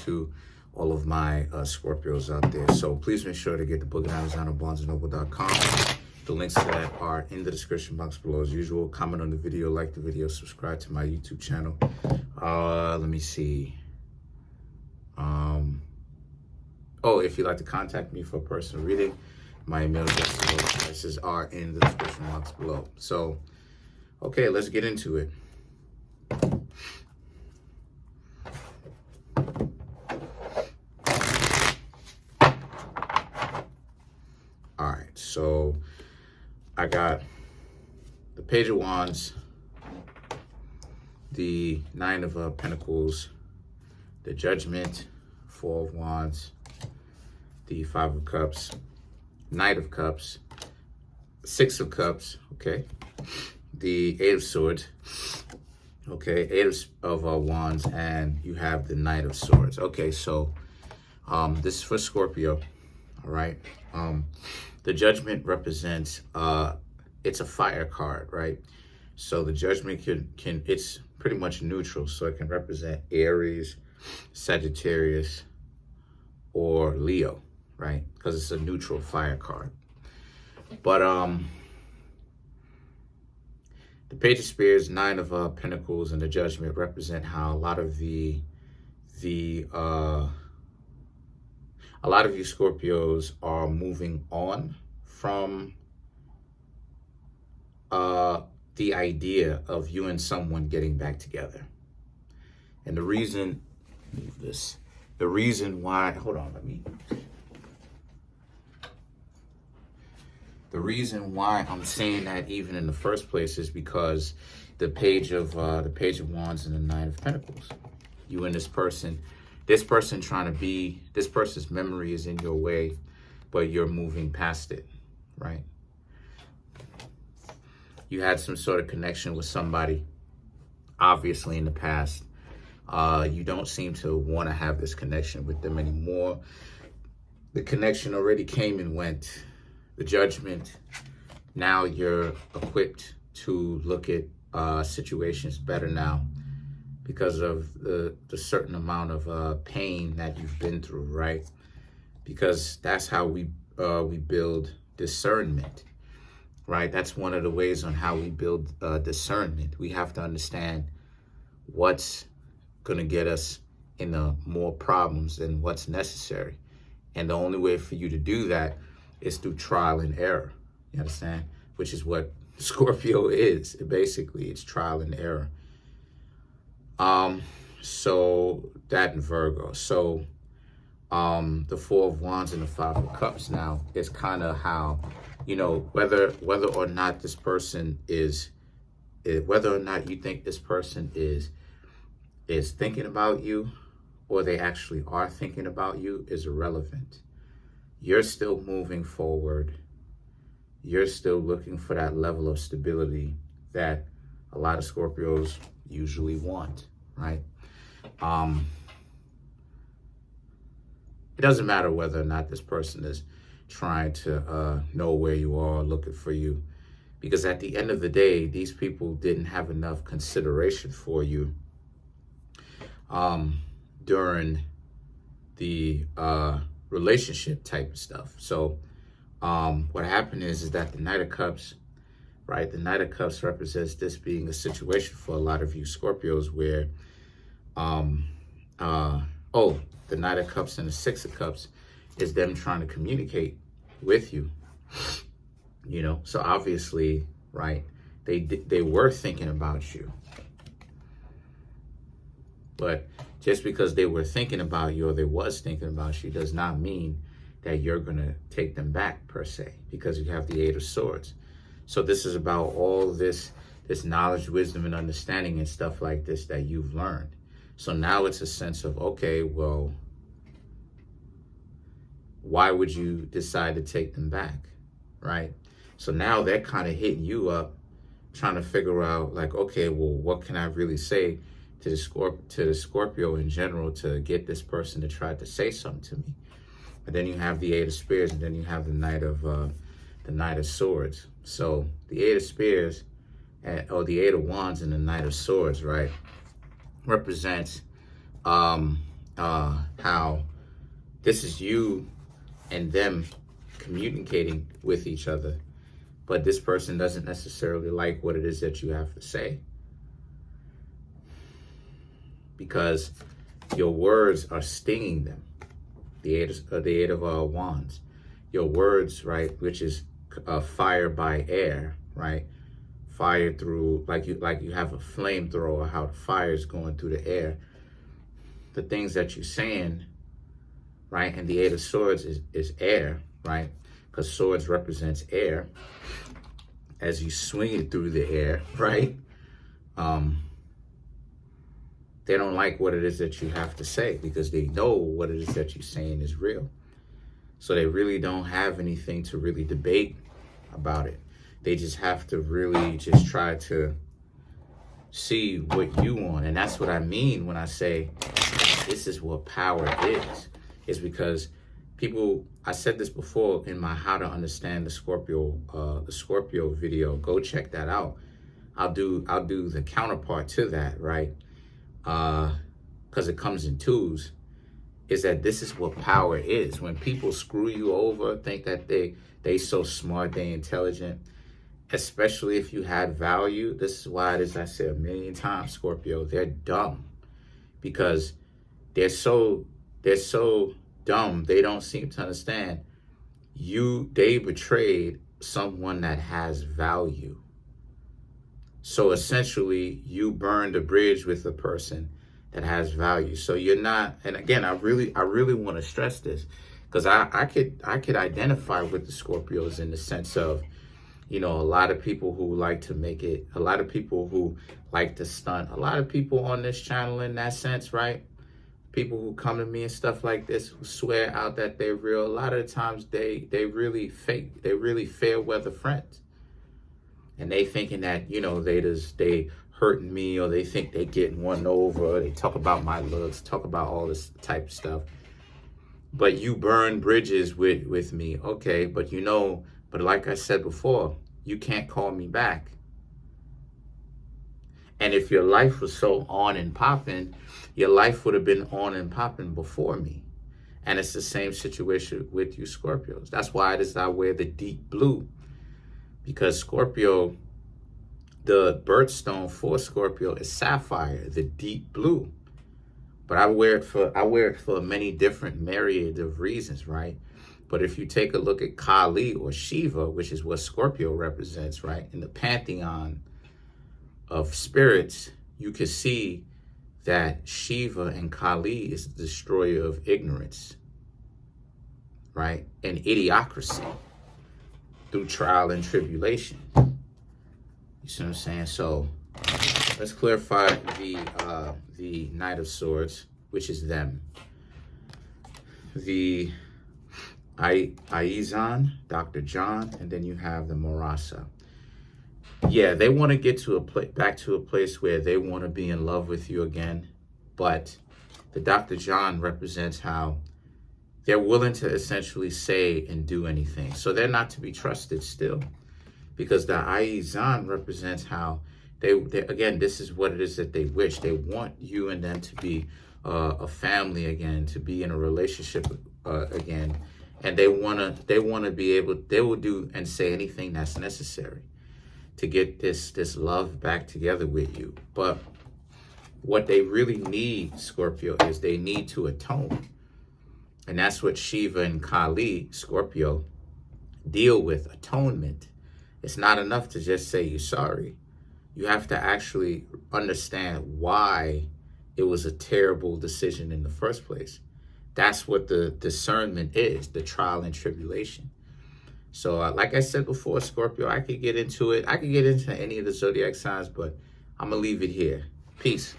to all of my Scorpios out there. So please make sure to get the book at Amazon or BarnesandNoble.com. The links to that are in the description box below as usual. Comment on the video, like the video, subscribe to my YouTube channel. Let me see. Oh, if you'd like to contact me for a personal reading, my email addresses are in the description box below. So, okay, let's get into it. All right, so I got the Page of Wands, the Nine of Pentacles, the Judgment, Four of Wands, the Five of Cups, Knight of Cups, Six of Cups, okay, the Eight of Swords, okay, Eight of Wands, and you have the Knight of Swords. Okay, so this is for Scorpio, all right. The Judgment represents, it's a fire card, right? So the Judgment can it's pretty much neutral, so it can represent Aries, Sagittarius, or Leo, right? Because it's a neutral fire card. But the Page of Spears, Nine of Pentacles, and the Judgment represent how a lot of you Scorpios are moving on from the idea of you and someone getting back together. And the reason, the reason why, the reason why I'm saying that even in the first place is because the Page of Wands and the Nine of Pentacles. You and this person trying to be, this person's memory is in your way, but you're moving past it, right? You had some sort of connection with somebody, obviously, in the past. You don't seem to want to have this connection with them anymore. The connection already came and went. The Judgment, now you're equipped to look at situations better now because of the certain amount of pain that you've been through, right? Because that's how we build discernment. Right, that's one of the ways on how we build discernment. We have to understand what's going to get us into more problems than what's necessary. And the only way for you to do that is through trial and error. You understand? Which is what Scorpio is. Basically, it's trial and error. So that in Virgo. So the Four of Wands and the Five of Cups now is kind of how, you know, whether or not this person whether or not you think this person is thinking about you, or they actually are thinking about you, is irrelevant. You're still moving forward. You're still looking for that level of stability that a lot of Scorpios usually want, right? It doesn't matter whether or not this person is trying to know where you are, looking for you, because at the end of the day, these people didn't have enough consideration for you during the relationship type of stuff. So what happened is that the Knight of Cups, right? The Knight of Cups represents this being a situation for a lot of you Scorpios where, the Knight of Cups and the Six of Cups is them trying to communicate with you, you know? So obviously, right, they were thinking about you. But just because they were thinking about you or they was thinking about you does not mean that you're going to take them back per se, because you have the Eight of Swords. So this is about all this knowledge, wisdom, and understanding and stuff like this that you've learned. So now it's a sense of, okay, well, why would you decide to take them back, right? So now they're kind of hitting you up, trying to figure out, like, okay, well, what can I really say to the Scorpio in general to get this person to try to say something to me? And then you have the Eight of Spears, and then you have the Knight of Swords. So the Eight of Spears, or the Eight of Wands and the Knight of Swords, right, represents how this is you and them communicating with each other, but this person doesn't necessarily like what it is that you have to say, because your words are stinging them. The eight of wands. Your words, right, which is fire by air, right? Fire through, like you have a flamethrower, how the fire is going through the air. The things that you're saying, right? And the Eight of Swords is air, right? Because swords represents air. As you swing it through the air, right? They don't like what it is that you have to say, because they know what it is that you're saying is real. So they really don't have anything to really debate about it. They just have to really just try to see what you want. And that's what I mean when I say this is what power is because people, I said this before in my How to Understand the Scorpio video. Go check that out. I'll do the counterpart to that, right? Because it comes in twos. Is that this is what power is. When people screw you over, think that they so smart, they intelligent, especially if you had value. This is why it is, I said a million times, Scorpio, they're dumb, because they're so dumb. They don't seem to understand they betrayed someone that has value. So essentially you burned a bridge with a person that has value. So you're not, and again, I really want to stress this, because I could identify with the Scorpios in the sense of, a lot of people who like to make it, a lot of people who like to stunt, a lot of people on this channel in that sense, right? People who come to me and stuff like this, who swear out that they're real, a lot of the times they really fake, they really fair weather friends. And they thinking that, they hurting me, or they think they getting one over, they talk about my looks, talk about all this type of stuff. But you burn bridges with me, okay, but but like I said before, you can't call me back. And if your life was so on and popping, your life would have been on and popping before me. And it's the same situation with you Scorpios. That's why it is I wear the deep blue, because Scorpio, the birthstone for Scorpio is sapphire, the deep blue. But I wear it for many different myriad of reasons, right? But if you take a look at Kali or Shiva, which is what Scorpio represents, right, in the pantheon of spirits, you can see that Shiva and Kali is the destroyer of ignorance, right, and idiocracy through trial and tribulation. You see what I'm saying? So let's clarify the Knight of Swords, which is them. The Aizan, Dr. John, and then you have the Marasa. Yeah, they want to get to back to a place where they want to be in love with you again, but the Dr. John represents how they're willing to essentially say and do anything. So they're not to be trusted still, because the Aizan represents how they again, this is what it is that they wish. They want you and them to be a family again, to be in a relationship again. And they want to be able, they will do and say anything that's necessary to get this love back together with you. But what they really need, Scorpio, is they need to atone. And that's what Shiva and Kali, Scorpio, deal with, atonement. It's not enough to just say you're sorry. You have to actually understand why it was a terrible decision in the first place. That's what the discernment is, the trial and tribulation. So like I said before, Scorpio, I could get into it. I could get into any of the zodiac signs, but I'm going to leave it here. Peace.